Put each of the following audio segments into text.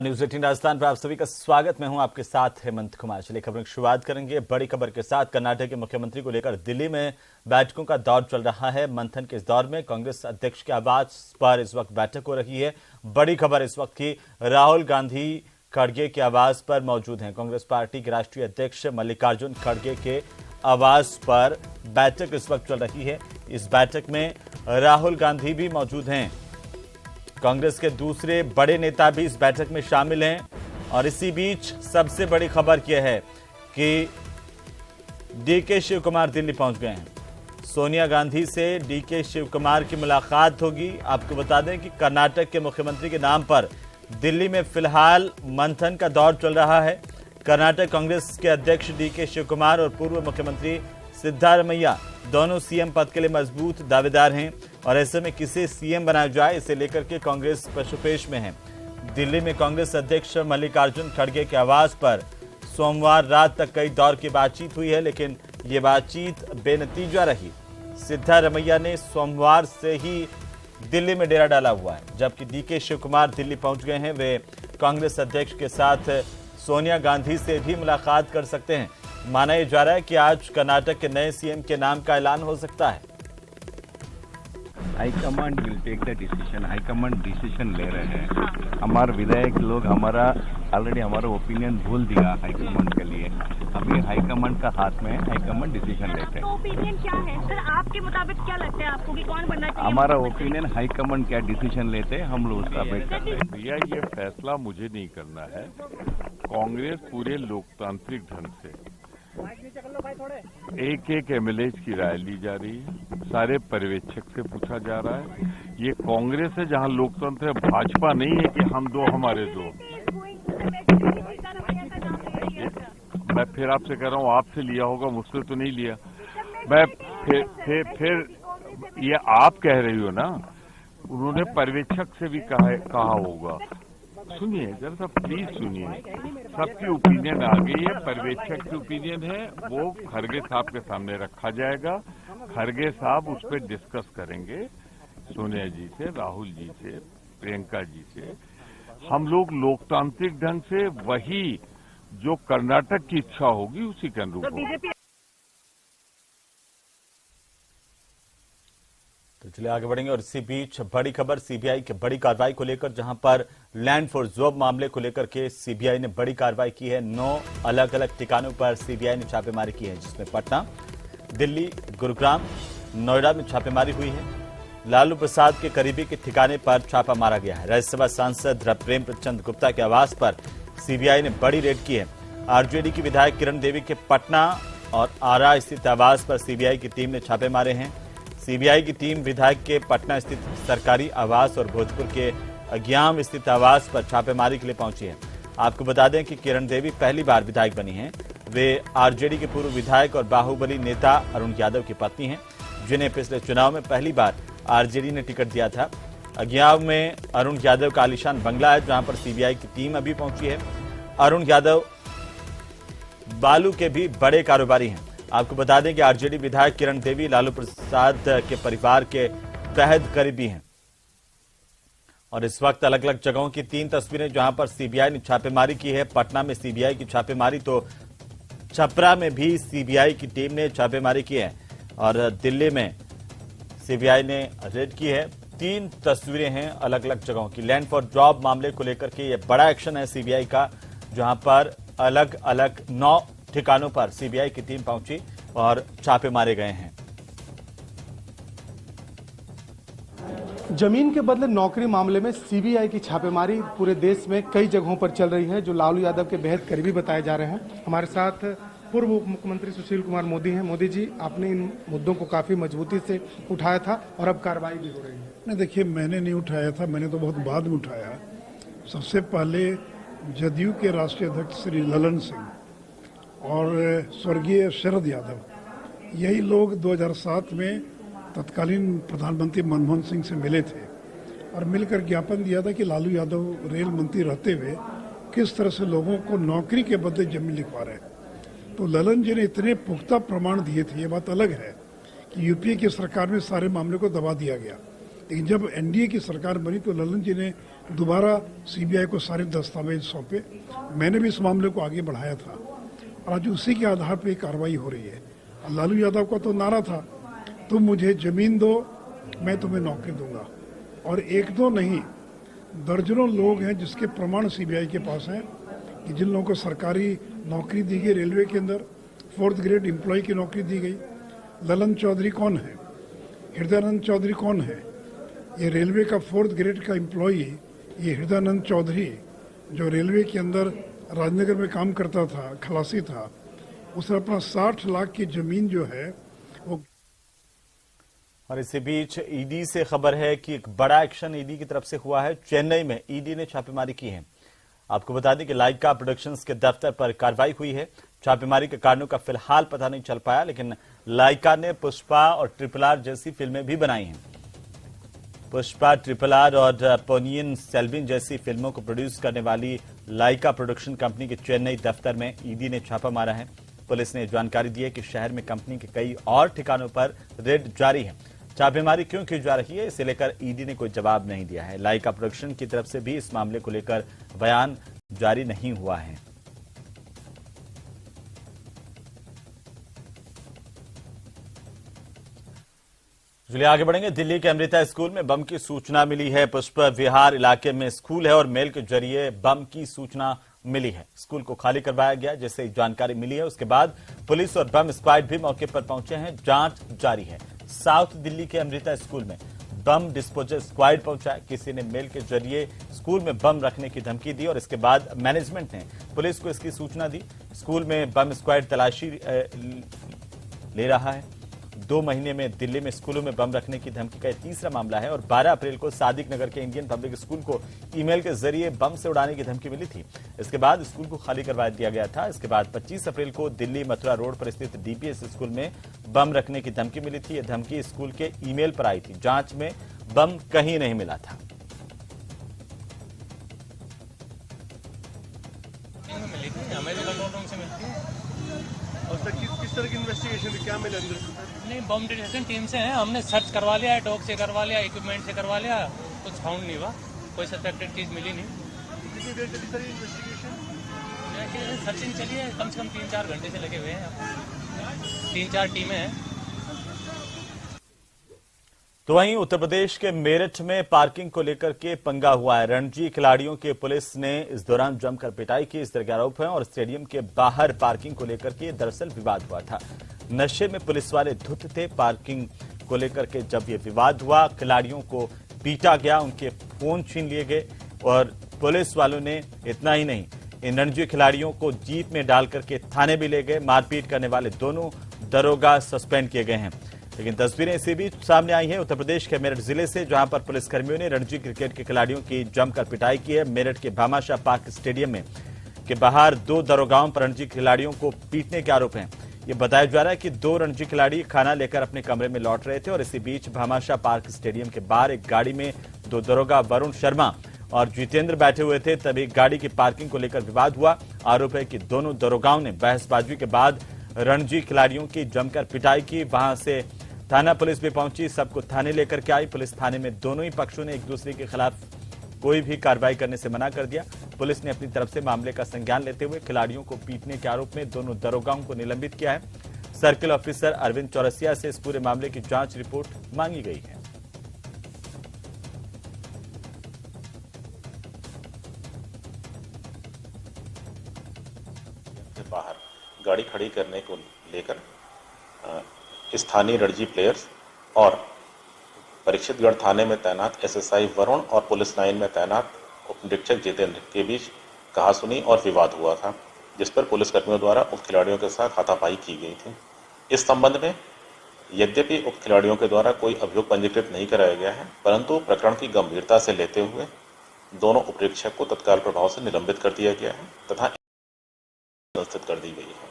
News 18 Rajasthan पर आप सभी का स्वागत। मैं हूं आपके साथ हेमंत कुमार। चलिए खबरों की शुरुआत करेंगे बड़ी खबर के साथ। कर्नाटक के मुख्यमंत्री को लेकर दिल्ली में बैठकों का दौर चल रहा है। मंथन के इस दौर में कांग्रेस अध्यक्ष के आवास पर इस वक्त बैठक हो रही है। बड़ी खबर इस वक्त की, राहुल गांधी खड़गे के आवास पर मौजूद हैं। कांग्रेस पार्टी के राष्ट्रीय अध्यक्ष मल्लिकार्जुन खड़गे के आवास पर बैठक इस वक्त चल रही है। इस बैठक में राहुल गांधी भी मौजूद हैं। कांग्रेस के दूसरे बड़े नेता भी इस बैठक में शामिल हैं। और इसी बीच सबसे बड़ी खबर यह है कि डीके शिव कुमार दिल्ली पहुंच गए हैं। सोनिया गांधी से डीके शिव कुमार की मुलाकात होगी। आपको बता दें कि कर्नाटक के मुख्यमंत्री के नाम पर दिल्ली में फिलहाल मंथन का दौर चल रहा है। कर्नाटक कांग्रेस के अध्यक्ष डीके शिव कुमार और पूर्व मुख्यमंत्री सिद्धारमैया दोनों सीएम पद के लिए मजबूत दावेदार हैं और ऐसे में किसे सीएम बनाया जाए इसे लेकर के कांग्रेस पशुपेश में है। दिल्ली में कांग्रेस अध्यक्ष मल्लिकार्जुन खड़गे के आवास पर सोमवार रात तक कई दौर की बातचीत हुई है, लेकिन ये बातचीत बेनतीजा रही। सिद्धारमैया ने सोमवार से ही दिल्ली में डेरा डाला हुआ है, जबकि डीके शिव कुमार दिल्ली पहुंच गए हैं। वे कांग्रेस अध्यक्ष के साथ सोनिया गांधी से भी मुलाकात कर सकते हैं। माना यह जा रहा है कि आज कर्नाटक के नए सीएम के नाम का ऐलान हो सकता है। High command will take the decision. High command decision ले रहे हैं। हमारे विधायक लोग ऑलरेडी हमारा ओपिनियन भूल दिया हाईकमांड के लिए। अभी हाईकमांड का हाथ में है, हाईकमांड डिसीजन लेते हैं। तो ओपिनियन क्या है सर, आपके मुताबिक क्या लगता है आपको कि कौन बनना चाहिए? हमारा ओपिनियन हाईकमांड क्या डिसीजन लेते हैं, हम लोग उसका वेट करते हैं। भैया ये फैसला मुझे नहीं करना है। कांग्रेस पूरे लोकतांत्रिक ढंग से एक एक एमएलए की राय ली जा रही है, सारे पर्यवेक्षक से पूछा जा रहा है। ये कांग्रेस है जहां लोकतंत्र है, भाजपा नहीं है कि हम दो हमारे दो। मैं फिर आपसे कह रहा हूं, आपसे लिया होगा, मुझसे तो नहीं लिया। मैं फिर ये आप कह रही हो ना, उन्होंने पर्यवेक्षक से भी कहा होगा। सुनिए जरा सा, प्लीज सुनिए। सबकी ओपिनियन आ गई है, पर्यवेक्षक की ओपिनियन है, वो खड़गे साहब के सामने रखा जाएगा। खड़गे साहब उस पर डिस्कस करेंगे सोनिया जी से, राहुल जी से, प्रियंका जी से। हम लोग लोकतांत्रिक ढंग से वही जो कर्नाटक की इच्छा होगी उसी के अनुरूप होगा। तो चलिए आगे बढ़ेंगे। और इसी बीच बड़ी खबर सीबीआई की बड़ी कार्रवाई को लेकर, जहां पर लैंड फॉर जॉब मामले को लेकर के सीबीआई ने बड़ी कार्रवाई की है। 9 अलग अलग ठिकानों पर सीबीआई ने छापेमारी की है, जिसमें पटना, दिल्ली, गुरुग्राम, नोएडा में छापेमारी हुई है। लालू प्रसाद के करीबी के ठिकाने पर छापा मारा गया है। राज्यसभा सांसद प्रेमचंद गुप्ता के आवास पर सीबीआई ने बड़ी रेड की है। आरजेडी की विधायक किरण देवी के पटना और आरा स्थित आवास पर सीबीआई की टीम ने छापे मारे हैं। सीबीआई की टीम विधायक के पटना स्थित सरकारी आवास और भोजपुर के अज्ञाम स्थित आवास पर छापेमारी के लिए पहुंची है। आपको बता दें कि किरण देवी पहली बार विधायक बनी हैं। वे आरजेडी के पूर्व विधायक और बाहुबली नेता अरुण यादव की पत्नी हैं, जिन्हें पिछले चुनाव में पहली बार आरजेडी ने टिकट दिया था। अज्ञाम में अरुण यादव का आलीशान बंगला है, जहां पर सीबीआई की टीम अभी पहुंची है। अरुण यादव बालू के भी बड़े कारोबारी हैं। आपको बता दें कि आरजेडी विधायक किरण देवी लालू प्रसाद के परिवार के बेहद करीबी हैं। और इस वक्त अलग अलग जगहों की 3 तस्वीरें जहां पर सीबीआई ने छापेमारी की है। पटना में सीबीआई की छापेमारी, तो छपरा में भी सीबीआई की टीम ने छापेमारी की है और दिल्ली में सीबीआई ने रेड की है। 3 तस्वीरें हैं अलग अलग जगहों की। लैंड फॉर जॉब मामले को लेकर के यह बड़ा एक्शन है सीबीआई का, जहां पर अलग अलग 9 ठिकानों पर सीबीआई की टीम पहुंची और छापे मारे गए हैं। जमीन के बदले नौकरी मामले में सीबीआई की छापेमारी पूरे देश में कई जगहों पर चल रही है, जो लालू यादव के बेहद करीबी बताए जा रहे हैं। हमारे साथ पूर्व उप मुख्यमंत्री सुशील कुमार मोदी हैं। मोदी जी, आपने इन मुद्दों को काफी मजबूती से उठाया था और अब कार्रवाई भी हो रही है। नहीं, देखिए, मैंने नहीं उठाया था, मैंने तो बहुत बाद में उठाया। सबसे पहले जदयू के राष्ट्रीय अध्यक्ष श्री ललन सिंह और स्वर्गीय शरद यादव, यही लोग 2007 में तत्कालीन प्रधानमंत्री मनमोहन सिंह से मिले थे और मिलकर ज्ञापन दिया था कि लालू यादव रेल मंत्री रहते हुए किस तरह से लोगों को नौकरी के बदले जमीन लिखवा रहे हैं। तो ललन जी ने इतने पुख्ता प्रमाण दिए थे। ये बात अलग है कि यूपीए की सरकार में सारे मामले को दबा दिया गया, लेकिन जब एनडीए की सरकार बनी तो ललन जी ने दोबारा सीबीआई को सारे दस्तावेज सौंपे। मैंने भी इस मामले को आगे बढ़ाया था और आज उसी के आधार पर कार्रवाई हो रही है। लालू यादव का तो नारा था, तुम मुझे जमीन दो मैं तुम्हें नौकरी दूंगा, और एक दो नहीं दर्जनों लोग हैं जिसके प्रमाण सीबीआई के पास हैं कि जिन लोगों को सरकारी नौकरी दी गई रेलवे के अंदर, 4th ग्रेड एम्प्लॉय की नौकरी दी गई। ललन चौधरी कौन है, हृदयानंद चौधरी कौन है? ये रेलवे का 4th ग्रेड का एम्प्लॉई, ये हृदयानंद चौधरी जो रेलवे के अंदर राजनगर में काम करता था, खलासी था, उसने अपना 60 लाख की जमीन जो है वो। और इसी बीच ईडी से खबर है कि एक बड़ा एक्शन ईडी की तरफ से हुआ है। चेन्नई में ईडी ने छापेमारी की है। आपको बता दें कि लाइका प्रोडक्शंस के दफ्तर पर कार्रवाई हुई है। छापेमारी के कारणों का फिलहाल पता नहीं चल पाया, लेकिन लाइका ने पुष्पा और RRR जैसी फिल्में भी बनाई हैं। पुष्पा, RRR और पोनियन सेल्विन जैसी फिल्मों को प्रोड्यूस करने वाली लाइका प्रोडक्शन कंपनी के चेन्नई दफ्तर में ईडी ने छापा मारा है। पुलिस ने जानकारी दी है कि शहर में कंपनी के कई और ठिकानों पर रेड जारी है। छापेमारी क्यों की जा रही है, इसे लेकर ईडी ने कोई जवाब नहीं दिया है। लाइका प्रोडक्शन की तरफ से भी इस मामले को लेकर बयान जारी नहीं हुआ है। चलिए आगे बढ़ेंगे। दिल्ली के अमृता स्कूल में बम की सूचना मिली है। पुष्प विहार इलाके में स्कूल है और मेल के जरिए बम की सूचना मिली है। स्कूल को खाली करवाया गया। जैसे जानकारी मिली है उसके बाद पुलिस और बम स्क्वाड भी मौके पर पहुंचे हैं। जांच जारी है। साउथ दिल्ली के अमृता स्कूल में बम डिस्पोजल स्क्वाड पहुंचा। किसी ने मेल के जरिए स्कूल में बम रखने की धमकी दी और इसके बाद मैनेजमेंट ने पुलिस को इसकी सूचना दी। स्कूल में बम स्क्वाड तलाशी ले रहा है। 2 महीने में दिल्ली में स्कूलों में बम रखने की धमकी का यह तीसरा मामला है और 12 अप्रैल को सादिक नगर के इंडियन पब्लिक स्कूल को ईमेल के जरिए बम से उड़ाने की धमकी मिली थी। इसके बाद स्कूल को खाली करवा दिया गया था। इसके बाद 25 अप्रैल को दिल्ली मथुरा रोड पर स्थित डीपीएस स्कूल में बम रखने की धमकी मिली थी। यह धमकी स्कूल के ईमेल पर आई थी। जांच में बम कहीं नहीं मिला था। मिली थी, हमें भी कंट्रोल रूम से मिलती है। और सर किस तरह की इन्वेस्टिगेशन थी, क्या मिला अंदर? नहीं, बम डिटेक्शन टीम से हैं, हमने सर्च करवा लिया है, डॉग से करवा लिया, इक्विपमेंट से करवा लिया, कुछ फाउंड नहीं हुआ, कोई सस्पेक्टेड चीज मिली नहीं। कितनी देर चली सर इन्वेस्टिगेशन? सर्चिंग चली है, कम से कम 3-4 घंटे से लगे हुए हैं। 3-4 टीमें हैं। तो वहीं उत्तर प्रदेश के मेरठ में पार्किंग को लेकर के पंगा हुआ है। रणजी खिलाड़ियों के पुलिस ने इस दौरान जमकर पिटाई की, इस तरह के आरोप है। और स्टेडियम के बाहर पार्किंग को लेकर के दरअसल विवाद हुआ था। नशे में पुलिस वाले धुत थे। पार्किंग को लेकर के जब ये विवाद हुआ, खिलाड़ियों को पीटा गया, उनके फोन छीन लिए गए और पुलिस वालों ने इतना ही नहीं, इन रणजी खिलाड़ियों को जीप में डाल करके थाने भी ले गए। मारपीट करने वाले दोनों दरोगा सस्पेंड किए गए हैं। लेकिन तस्वीरें इसी बीच सामने आई हैं उत्तर प्रदेश के मेरठ जिले से, जहां पर पुलिसकर्मियों ने रणजी क्रिकेट के खिलाड़ियों की जमकर पिटाई की है। मेरठ के भामाशाह पार्क स्टेडियम में के बाहर 2 दरोगाओं पर रणजी खिलाड़ियों को पीटने के आरोप हैं। ये बताया जा रहा है कि 2 रणजी खिलाड़ी खाना लेकर अपने कमरे में लौट रहे थे और इसी बीच भामाशाह पार्क स्टेडियम के बाहर एक गाड़ी में 2 दरोगा वरुण शर्मा और जितेंद्र बैठे हुए थे। तभी गाड़ी की पार्किंग को लेकर विवाद हुआ। आरोप है कि दोनों दरोगाओं ने बहसबाजी के बाद रणजी खिलाड़ियों की जमकर पिटाई की। वहां से थाना पुलिस भी पहुंची, सबको थाने लेकर के आई। पुलिस थाने में दोनों ही पक्षों ने एक दूसरे के खिलाफ कोई भी कार्रवाई करने से मना कर दिया। पुलिस ने अपनी तरफ से मामले का संज्ञान लेते हुए खिलाड़ियों को पीटने के आरोप में दोनों दरोगाओं को निलंबित किया है। सर्किल ऑफिसर अरविंद चौरसिया से इस पूरे मामले की जांच रिपोर्ट मांगी गई है। बाहर गाड़ी खड़ी करने को लेकर स्थानीय रणजी प्लेयर्स और परीक्षितगढ़ थाने में तैनात एसएसआई वरुण और पुलिस लाइन में तैनात उप निरीक्षक जितेंद्र के बीच कहासुनी और विवाद हुआ था, जिस पर पुलिसकर्मियों द्वारा उप खिलाड़ियों के साथ हाथापाई की गई थी। इस संबंध में यद्यपि उप खिलाड़ियों के द्वारा कोई अभियोग पंजीकृत नहीं कराया गया है, परंतु प्रकरण की गंभीरता से लेते हुए दोनों उप निरीक्षक को तत्काल प्रभाव से निलंबित कर दिया गया है तथा निलंबित कर दी गई है।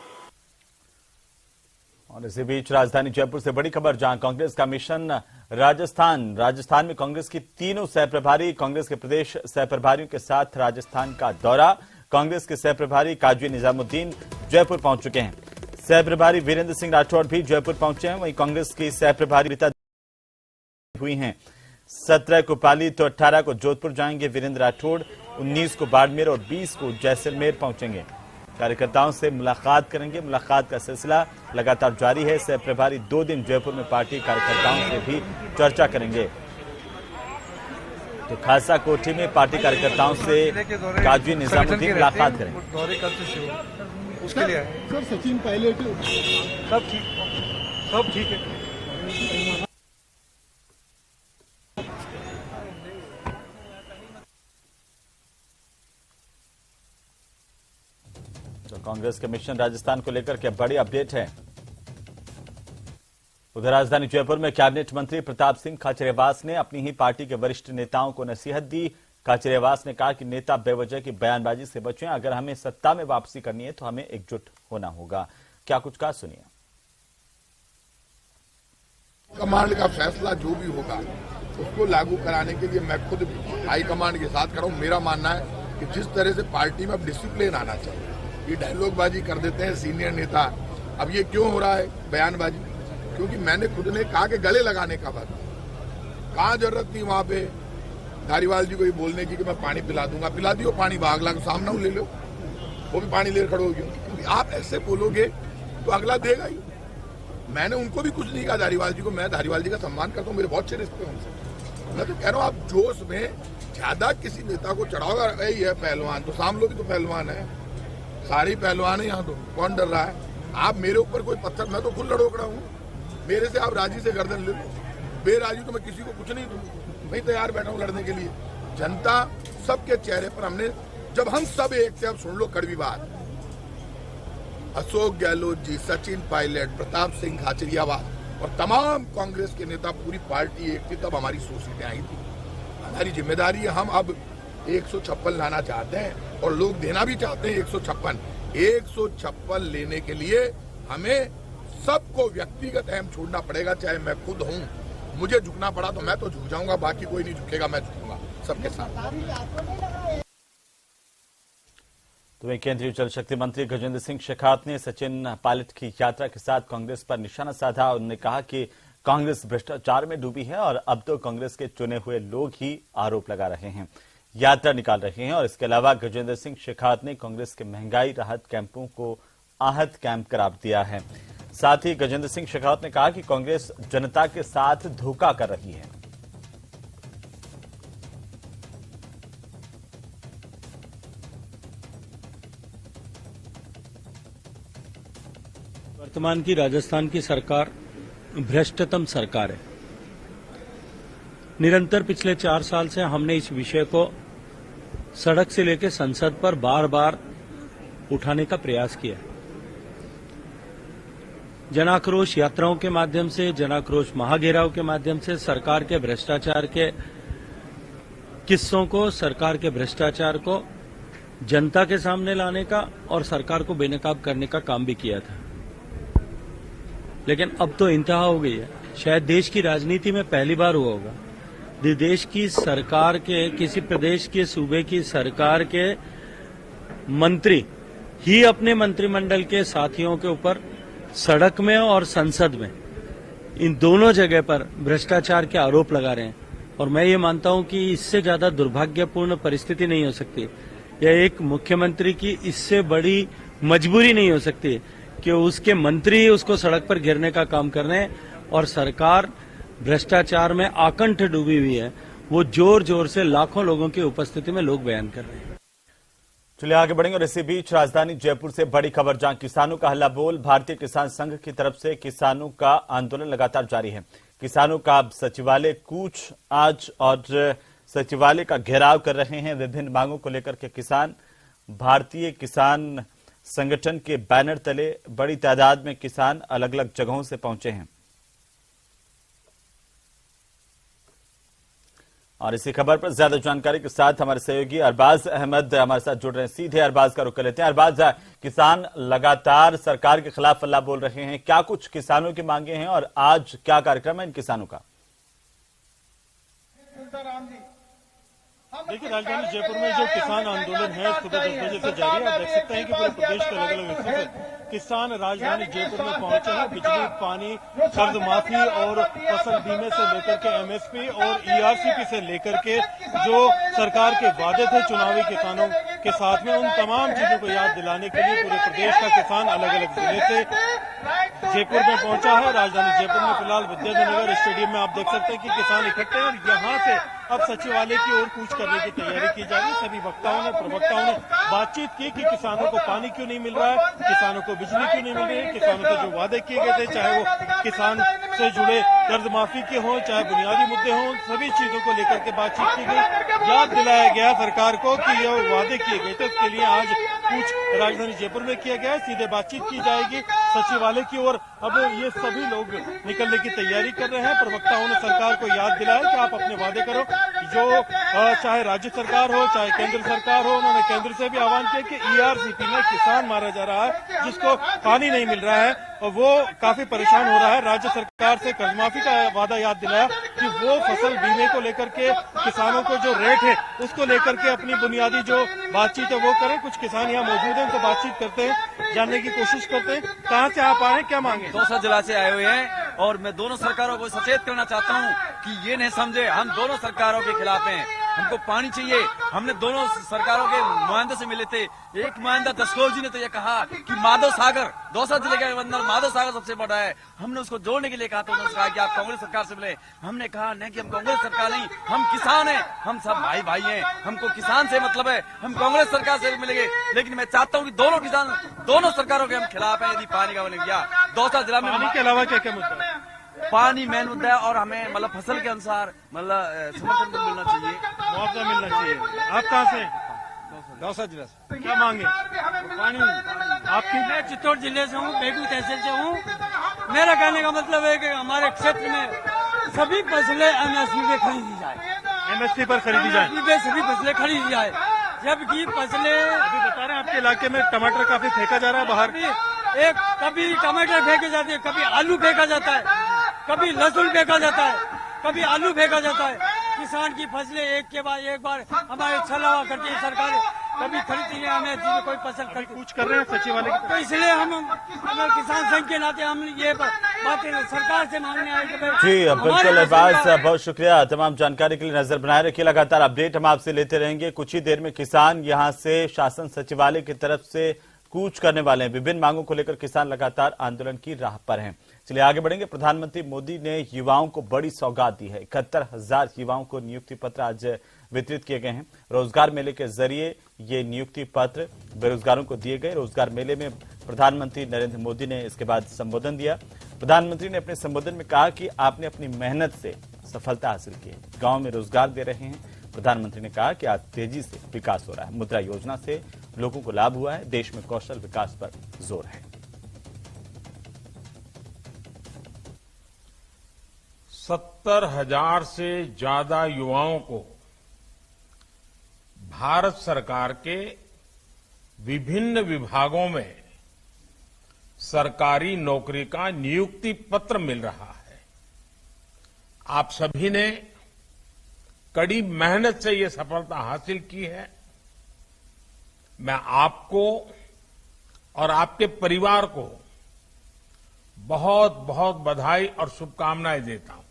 और इसी बीच राजधानी जयपुर से बड़ी खबर, जहां कांग्रेस का मिशन राजस्थान में कांग्रेस की तीनों सहप्रभारी, कांग्रेस के प्रदेश सहप्रभारियों के साथ राजस्थान का दौरा। कांग्रेस के सहप्रभारी काजी निजामुद्दीन जयपुर पहुंच चुके हैं। सहप्रभारी वीरेंद्र सिंह राठौड़ भी जयपुर पहुंचे हैं। वहीं कांग्रेस की सहप्रभारी रीता हुई हैं। 17 को पाली तो 18 को जोधपुर जाएंगे वीरेंद्र राठौड़, 19 को बाड़मेर और 20 को जैसलमेर पहुंचेंगे। कार्यकर्ताओं से मुलाकात करेंगे। मुलाकात का सिलसिला लगातार जारी है। सह प्रभारी 2 दिन जयपुर में पार्टी कार्यकर्ताओं से भी चर्चा करेंगे। तो खालसा कोठी में पार्टी कार्यकर्ताओं से काजी निजामुद्दीन मुलाकात करेंगे। दौरे कब से शुरू उसके लिए सर सचिन पायलट सब ठीक है। तो कांग्रेस के मिशन राजस्थान को लेकर क्या बड़ी अपडेट है। उधर राजधानी जयपुर में कैबिनेट मंत्री प्रताप सिंह खाचरियावास ने अपनी ही पार्टी के वरिष्ठ नेताओं को नसीहत दी। खाचरियावास ने कहा कि नेता बेवजह की बयानबाजी से बचें। अगर हमें सत्ता में वापसी करनी है तो हमें एकजुट होना होगा। क्या कुछ कहा, सुनिए। कमांड का फैसला जो भी होगा उसको लागू कराने के लिए मैं खुद हाईकमांड के साथ खड़ा हूं। मेरा मानना है कि जिस तरह से पार्टी में अब डिसिप्लिन आना चाहिए, ये डायलॉगबाजी कर देते हैं सीनियर नेता। अब ये क्यों हो रहा है बयानबाजी? क्योंकि मैंने खुद ने कहा कि गले लगाने का बात, कहाँ जरूरत थी वहां पे धारीवाल जी को ये बोलने की कि मैं पानी पिला दूंगा। पिला दियो पानी, बागला को सामने ले लो, वो भी पानी लेकर खड़े हो गए। क्योंकि आप ऐसे बोलोगे तो अगला देगा ही। मैंने उनको भी कुछ नहीं कहा धारीवाल जी को। मैं धारीवाल जी का सम्मान करता हूँ, मेरे बहुत अच्छे रिश्ते हैं उनसे। मैं तो कह रहा हूँ आप जोश में ज्यादा किसी नेता को चढ़ाओगा। यही है पहलवान, तो सामलो भी तो पहलवान है, सारे पहलवान है यहाँ। तो कौन डर रहा है? आप मेरे ऊपर कोई पत्थर, मैं तो खुद लड़ोकड़ा हूँ। मेरे से आप राजी से गर्दन ले लो, बेराजी तो मैं किसी को कुछ नहीं दूंगा। मैं तैयार बैठा हूँ लड़ने के लिए। जनता सबके चेहरे पर हमने, जब हम सब एक थे, अब सुन लो कड़वी बात, अशोक गहलोत जी, सचिन पायलट, प्रताप सिंह खाचरियावास और तमाम कांग्रेस के नेता, पूरी पार्टी एक थी, तब हमारी 100 सीटें आई थी। हमारी जिम्मेदारी है, हम अब 156 लाना चाहते हैं और लोग देना भी चाहते हैं 156 लेने के लिए हमें सबको व्यक्तिगत अहम छोड़ना पड़ेगा। चाहे मैं खुद हूं, मुझे झुकना पड़ा तो मैं तो झुक जाऊंगा, बाकी कोई नहीं झुकेगा, मैं झुकूंगा सबके साथ। तो वहीं केंद्रीय जल शक्ति मंत्री गजेंद्र सिंह शेखावत ने सचिन पायलट की यात्रा के साथ कांग्रेस पर निशाना साधा। उन्होंने कहा कि कांग्रेस भ्रष्टाचार में डूबी है और अब तो कांग्रेस के चुने हुए लोग ही आरोप लगा रहे हैं, यात्रा निकाल रहे हैं। और इसके अलावा गजेंद्र सिंह शेखावत ने कांग्रेस के महंगाई राहत कैंपों को आहत कैंप करार दिया है। साथ ही गजेंद्र सिंह शेखावत ने कहा कि कांग्रेस जनता के साथ धोखा कर रही है। वर्तमान की राजस्थान की सरकार भ्रष्टतम सरकार है। निरंतर पिछले 4 साल से हमने इस विषय को सड़क से लेकर संसद पर बार बार उठाने का प्रयास किया। जनाक्रोश यात्राओं के माध्यम से, जनाक्रोश महाघेराव के माध्यम से सरकार के भ्रष्टाचार के किस्सों को, सरकार के भ्रष्टाचार को जनता के सामने लाने का और सरकार को बेनकाब करने का काम भी किया था। लेकिन अब तो इंतहा हो गई है। शायद देश की राजनीति में पहली बार हुआ होगा देश की सरकार के, किसी प्रदेश के सूबे की सरकार के मंत्री ही अपने मंत्रिमंडल के साथियों के ऊपर सड़क में और संसद में, इन दोनों जगह पर भ्रष्टाचार के आरोप लगा रहे हैं। और मैं ये मानता हूं कि इससे ज्यादा दुर्भाग्यपूर्ण परिस्थिति नहीं हो सकती, या एक मुख्यमंत्री की इससे बड़ी मजबूरी नहीं हो सकती कि उसके मंत्री उसको सड़क पर गिरने का काम कर रहे हैं और सरकार भ्रष्टाचार में आकंठ डूबी हुई है। वो जोर जोर से लाखों लोगों की उपस्थिति में लोग बयान कर रहे हैं। चलिए आगे बढ़ेंगे। और इसी बीच राजधानी जयपुर से बड़ी खबर, जहां किसानों का हल्ला बोल। भारतीय किसान संघ की तरफ से किसानों का आंदोलन लगातार जारी है। किसानों का सचिवालय कूच आज और सचिवालय का घेराव कर रहे हैं। विभिन्न मांगों को लेकर के किसान भारतीय किसान संगठन के बैनर तले बड़ी तादाद में किसान अलग अलग जगहों से पहुंचे हैं। और इसी खबर पर ज्यादा जानकारी के साथ हमारे सहयोगी अरबाज अहमद हमारे साथ जुड़ रहे हैं। सीधे अरबाज का रुख कर लेते हैं। अरबाज, किसान लगातार सरकार के खिलाफ हल्ला बोल रहे हैं, क्या कुछ किसानों की मांगे हैं और आज क्या कार्यक्रम है इन किसानों का? देखिए, राजधानी जयपुर में जो किसान आंदोलन है सुबह 10 बजे से जारी है। आप देख सकते हैं कि पूरे प्रदेश के अलग अलग हिस्सों से किसान राजधानी जयपुर में पहुंचे हैं। बिजली, पानी, कर्ज माफी और फसल बीमे से लेकर के एमएसपी और ईआरसीपी से लेकर के जो सरकार के वादे थे चुनावी किसानों के साथ में, उन तमाम चीजों को याद दिलाने के लिए पूरे प्रदेश का किसान अलग अलग जिले से जयपुर में पहुंचा है। राजधानी जयपुर में फिलहाल विद्याधर स्टेडियम में आप देख सकते हैं कि किसान इकट्ठे हैं और यहाँ से अब सचिवालय की ओर कूच करने की तैयारी की जा रही है। सभी वक्ताओं ने, प्रवक्ताओं ने बातचीत की कि किसानों को पानी क्यों नहीं मिल रहा है, किसानों को बिजली क्यों नहीं मिल रही है, किसानों के जो वादे किए गए थे, चाहे वो किसान से जुड़े कर्ज माफी के हों, चाहे बुनियादी मुद्दे हों, सभी चीजों को लेकर के बातचीत की गई। याद दिलाया गया सरकार को कि ये वादे किए गए थे, उसके लिए आज कूच राजधानी जयपुर में किया गया है। सीधे बातचीत की जाएगी सचिवालय की ओर। अब ये सभी लोग निकलने की तैयारी कर रहे हैं। प्रवक्ताओं ने सरकार को याद दिलाया कि आप अपने वादे करो, जो चाहे राज्य सरकार हो, चाहे केंद्र सरकार हो। उन्होंने केंद्र से भी आह्वान किया कि ईआरसीपी में किसान मारा जा रहा है, जिसको पानी नहीं मिल रहा है और वो काफी परेशान हो रहा है। राज्य सरकार से कर्जमाफी का वादा याद दिलाया कि वो फसल बीमे को लेकर के किसानों को जो रेट है उसको लेकर के अपनी बुनियादी जो बातचीत है वो करें। कुछ किसान यहाँ मौजूद हैं, उनसे बातचीत करते हैं, जानने की कोशिश करते हैं। कहाँ से आप आए हैं, क्या मांगे? दौसा जिला से आए हुए हैं और मैं दोनों सरकारों को सचेत करना चाहता हूँ कि ये नहीं समझे हम दोनों सरकारों के खिलाफ हैं। हमको पानी चाहिए। हमने दोनों सरकारों के नुमाइंदों से मिले थे। एक नुमाइंदा दशकोर जी ने तो ये कहा कि माधव सागर, दौसा जिले के अंदर माधव सागर सबसे बड़ा है। हमने उसको जोड़ने के लिए कहा तो उन्होंने कहा कि आप कांग्रेस सरकार से मिले। हमने कहा नहीं कि हम कांग्रेस सरकार नहीं, हम किसान हैं, हम सब भाई भाई हैं, हमको किसान से मतलब है, हम कांग्रेस सरकार से भी मिलेंगे। लेकिन मैं चाहता हूँ कि दोनों किसान, दोनों सरकारों के हम खिलाफ है। यदि पानी का बने गया दौसा जिला में, पानी के अलावा क्या क्या मुद्दा है? पानी मेन मुद्दा है और हमें मतलब फसल के अनुसार मतलब समर्थन तो मिलना चाहिए, मुआवजा मिलना चाहिए। आप कहाँ से? दौसा जिला से। क्या मांगे? पानी। आपकी? मैं चित्तौड़ जिले से हूँ, बेगू तहसील से हूँ। मेरा कहने का मतलब है कि हमारे क्षेत्र में सभी फसलें एमएसपी पे खरीदी जाए। एमएसपी पर खरीदी जाए? एमएसपी पे सभी फसलें खरीदी जाए, जबकि फसलें अभी बता रहे हैं आपके इलाके में टमाटर काफी फेंका जा रहा है बाहर। एक कभी टमाटर फेंके जाते हैं, कभी आलू फेंका जाता है, कभी लहसुन फेंका जाता है, कभी आलू फेंका जाता है। किसान की फसलें एक के बाद एक बार हमारे छलावा करती है सरकार, कभी खरीदती है हमें जिसमें कोई फसल खरीद। कुछ कर रहे हैं सचिवालय की? तो इसलिए हम अगर किसान संघ के नाते हम ये बातें सरकार से मांगने आए कि जी बिल्कुल अरबाज, बहुत शुक्रिया तमाम जानकारी के लिए। नजर बनाए रखिए, लगातार अपडेट हम आपसे लेते रहेंगे। कुछ ही देर में किसान यहां से शासन सचिवालय की तरफ से कूच करने वाले हैं। विभिन्न मांगों को लेकर किसान लगातार आंदोलन की राह पर हैं। चलिए आगे बढ़ेंगे। प्रधानमंत्री मोदी ने युवाओं को बड़ी सौगात दी है। 71,000 युवाओं को नियुक्ति पत्र आज वितरित किए गए हैं। रोजगार मेले के जरिए ये नियुक्ति पत्र बेरोजगारों को दिए गए। रोजगार मेले में प्रधानमंत्री नरेंद्र मोदी ने इसके बाद संबोधन दिया। प्रधानमंत्री ने अपने संबोधन में कहा कि आपने अपनी मेहनत से सफलता हासिल की है, गांव में रोजगार दे रहे हैं। प्रधानमंत्री ने कहा कि आज तेजी से विकास हो रहा है। मुद्रा योजना से लोगों को लाभ हुआ है। देश में कौशल विकास पर जोर है। 70,000 से ज्यादा युवाओं को भारत सरकार के विभिन्न विभागों में सरकारी नौकरी का नियुक्ति पत्र मिल रहा है। आप सभी ने कड़ी मेहनत से ये सफलता हासिल की है। मैं आपको और आपके परिवार को बहुत बहुत बधाई और शुभकामनाएं देता हूं।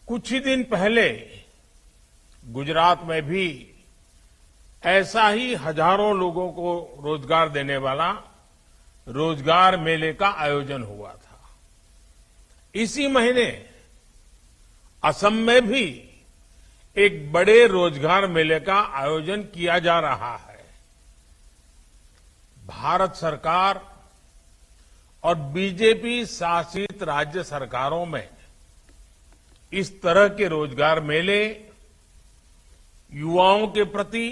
कुछ ही दिन पहले गुजरात में भी ऐसा ही हजारों लोगों को रोजगार देने वाला रोजगार मेले का आयोजन हुआ था। इसी महीने असम में भी एक बड़े रोजगार मेले का आयोजन किया जा रहा है। भारत सरकार और बीजेपी शासित राज्य सरकारों में इस तरह के रोजगार मेले युवाओं के प्रति।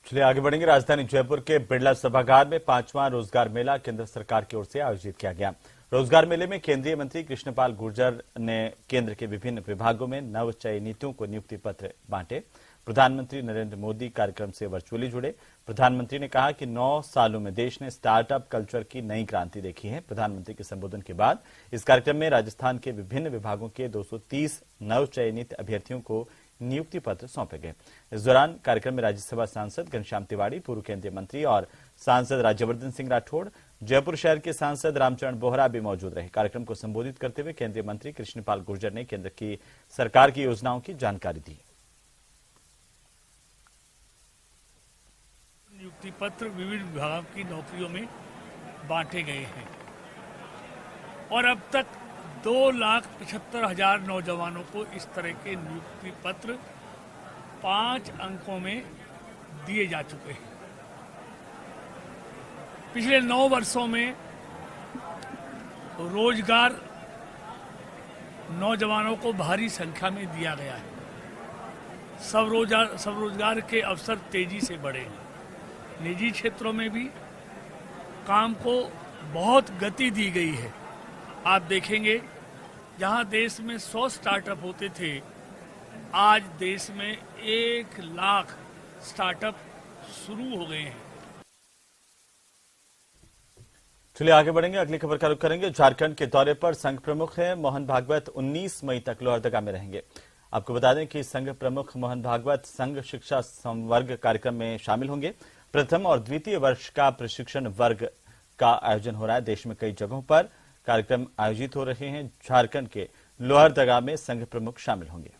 चलिए आगे बढ़ेंगे। राजधानी जयपुर के बिड़ला सभागार में 5वां रोजगार मेला केंद्र सरकार की ओर से आयोजित किया गया। रोजगार मेले में केंद्रीय मंत्री कृष्णपाल गुर्जर ने केंद्र के विभिन्न विभागों में नव चयनितों को नियुक्ति पत्र बांटे। प्रधानमंत्री नरेंद्र मोदी कार्यक्रम से वर्चुअली जुड़े। प्रधानमंत्री ने कहा कि 9 सालों में देश ने स्टार्टअप कल्चर की नई क्रांति देखी है। प्रधानमंत्री के संबोधन के बाद इस कार्यक्रम में राजस्थान के विभिन्न विभागों के 230 नवचयनित अभ्यर्थियों को नियुक्ति पत्र सौंपे गए। इस दौरान कार्यक्रम में राज्यसभा सांसद घनश्याम तिवारी, पूर्व केंद्रीय मंत्री और सांसद राज्यवर्धन सिंह राठौड़, जयपुर शहर के सांसद रामचरण बोहरा भी मौजूद रहे। कार्यक्रम को संबोधित करते हुए केंद्रीय मंत्री कृष्णपाल गुर्जर ने केंद्र की सरकार की योजनाओं की जानकारी दी। नियुक्ति पत्र विभिन्न विभाग की नौकरियों में बांटे गए हैं और अब तक 2,75,000 नौजवानों को इस तरह के नियुक्ति पत्र 5 अंकों में दिए जा चुके हैं। पिछले 9 वर्षों में रोजगार नौजवानों को भारी संख्या में दिया गया है। स्वरोजगार के अवसर तेजी से बढ़े हैं। निजी क्षेत्रों में भी काम को बहुत गति दी गई है। आप देखेंगे जहां देश में 100 स्टार्टअप होते थे, आज देश में 1 लाख स्टार्टअप शुरू हो गए हैं। चलिए आगे बढ़ेंगे, अगली खबर का रुख करेंगे। झारखंड के दौरे पर संघ प्रमुख हैं मोहन भागवत 19 मई तक लोहरदगा में रहेंगे। आपको बता दें कि संघ प्रमुख मोहन भागवत संघ शिक्षा संवर्ग कार्यक्रम में शामिल होंगे। प्रथम और द्वितीय वर्ष का प्रशिक्षण वर्ग का आयोजन हो रहा है। देश में कई जगहों पर कार्यक्रम आयोजित हो रहे हैं। झारखंड के लोहरदगा में संघ प्रमुख शामिल होंगे।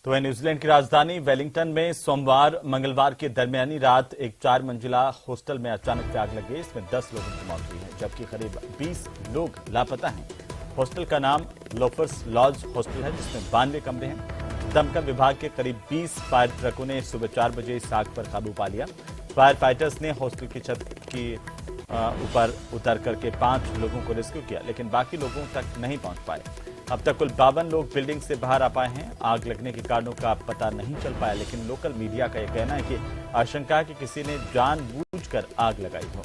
तो वहीं न्यूजीलैंड की राजधानी वेलिंगटन में सोमवार मंगलवार की दरमियानी रात एक 4 मंजिला हॉस्टल में अचानक आग लग गई। इसमें 10 लोगों की मौत हुई है, जबकि करीब 20 लोग लापता हैं। हॉस्टल का नाम लोफर्स लॉज हॉस्टल है, जिसमें 92 कमरे हैं। दमकल विभाग के करीब 20 फायर ट्रकों ने सुबह 4 बजे इस आग पर काबू पा लिया। फायर फाइटर्स ने हॉस्टल की छत की ऊपर उतर करके 5 लोगों को रेस्क्यू किया, लेकिन बाकी लोगों तक नहीं पहुंच पाए। अब तक कुल 52 लोग बिल्डिंग से बाहर आ पाए हैं। आग लगने के कारणों का पता नहीं चल पाया, लेकिन लोकल मीडिया का यह कहना है कि आशंका है कि किसी ने जानबूझकर आग लगाई हो।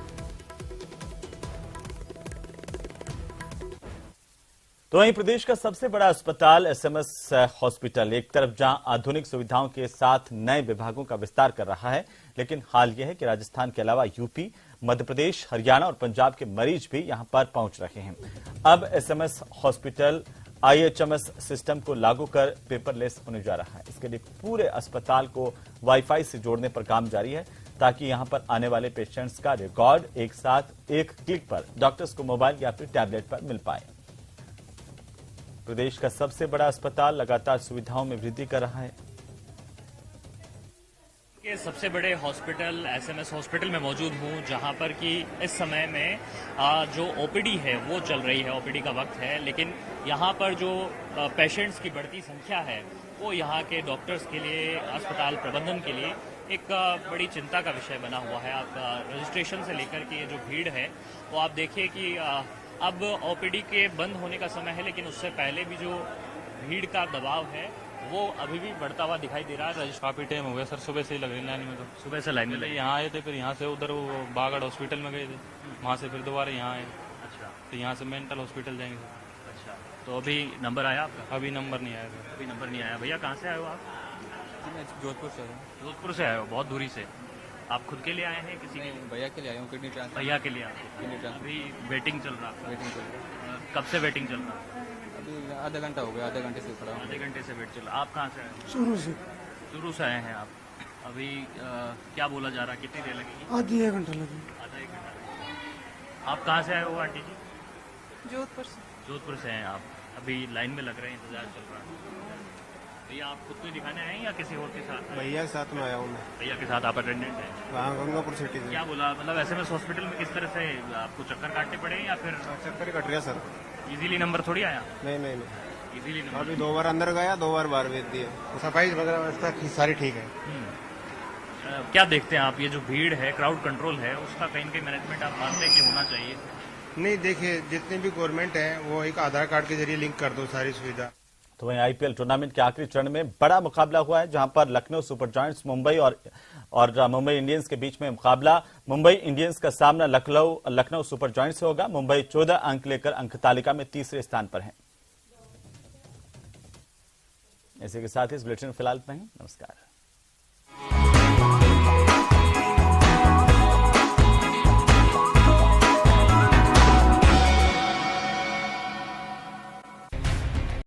तो वहीं प्रदेश का सबसे बड़ा अस्पताल एसएमएस हॉस्पिटल एक तरफ जहां आधुनिक सुविधाओं के साथ नए विभागों का विस्तार कर रहा है, लेकिन हाल यह है कि राजस्थान के अलावा यूपी, मध्य प्रदेश, हरियाणा और पंजाब के मरीज भी यहां पर पहुंच रहे हैं। अब एसएमएस हॉस्पिटल आईएचएमएस सिस्टम को लागू कर पेपरलेस होने जा रहा है। इसके लिए पूरे अस्पताल को वाईफाई से जोड़ने पर काम जारी है, ताकि यहां पर आने वाले पेशेंट्स का रिकॉर्ड एक साथ एक क्लिक पर डॉक्टर्स को मोबाइल या फिर टैबलेट पर मिल पाए। प्रदेश का सबसे बड़ा अस्पताल लगातार सुविधाओं में वृद्धि कर रहा है। के सबसे बड़े हॉस्पिटल एसएमएस हॉस्पिटल में मौजूद हूं, जहां पर कि इस समय में जो ओपीडी है वो चल रही है, ओपीडी का वक्त है, लेकिन यहां पर जो पेशेंट्स की बढ़ती संख्या है वो यहां के डॉक्टर्स के लिए, अस्पताल प्रबंधन के लिए एक बड़ी चिंता का विषय बना हुआ है। आप रजिस्ट्रेशन से लेकर के ये जो भीड़ है वो आप देखिए कि अब ओपीडी के बंद होने का समय है, लेकिन उससे पहले भी जो भीड़ का दबाव है वो अभी भी बढ़ता हुआ दिखाई दे रहा है। काफी टाइम हो गया सर, सुबह से ही लग रही लाइन में। तो सुबह से लाइन में यहाँ आए थे, फिर यहाँ से उधर वो बागड़ हॉस्पिटल में गए थे, वहाँ से फिर दोबारा यहाँ आए। अच्छा, तो यहाँ से मेंटल हॉस्पिटल जाएंगे सर। अच्छा, तो अभी नंबर आया आपका? अभी नंबर नहीं आया सर। अभी नंबर नहीं आया। भैया कहाँ से आए हो आप? जोधपुर से। जोधपुर से आए हो, बहुत दूरी से। आप खुद के लिए आए हैं किसी के? भैया के लिए आए हूँ, किडनी ट्रांसफर। भैया के लिए आए। अभी वेटिंग चल रहा है? वेटिंग चल रहा है। कब से वेटिंग चल रहा है? अभी आधा घंटा हो गया, आधे घंटे से खड़ा हूँ। आधे घंटे से वेट चल रहा है। आप कहाँ से आए? शुरू से आए हैं आप। अभी क्या बोला जा रहा है, कितनी देर लगेगी? आधी 1 घंटा लगेगी। आधा 1 घंटा। आप कहाँ से आए हो आंटी जी? जोधपुर से। जोधपुर से हैं आप। अभी लाइन में लग रहे हैं, इंतजार चल रहा है। भैया आप खुद को दिखाने आए हैं या किसी और के साथ? भैया के साथ में आया हूँ मैं। भैया के साथ आप अटेंडेंट हैं? हाँ, गंगापुर सिटी से। क्या बोला, मतलब एसएमएस हॉस्पिटल में किस तरह से आपको चक्कर काटने पड़े या फिर? चक्कर कट रहा सर। इजीली नंबर थोड़ी आया? नहीं। Easily number. अभी 2 बार अंदर गया, 2 बार बाहर भेज दिया। सफाई वगैरह व्यवस्था सारी ठीक है। क्या देखते हैं आप, ये जो भीड़ है, क्राउड कंट्रोल है, उसका कहीं न कहीं मैनेजमेंट आप मानते हैं कि होना चाहिए? नहीं, देखिए जितने भी गवर्नमेंट है वो एक आधार कार्ड के जरिए लिंक कर दो सारी सुविधा। तो वहीं आईपीएल टूर्नामेंट के आखिरी चरण में बड़ा मुकाबला हुआ है, जहां पर लखनऊ सुपर जायंट्स मुंबई और मुंबई इंडियंस के बीच में मुकाबला। मुंबई इंडियंस का सामना लखनऊ सुपर जॉइंट से होगा। मुंबई 14 अंक लेकर अंक तालिका में तीसरे स्थान पर है। इसी के साथ इस बुलेटिन में फिलहाल इतना ही। नमस्कार।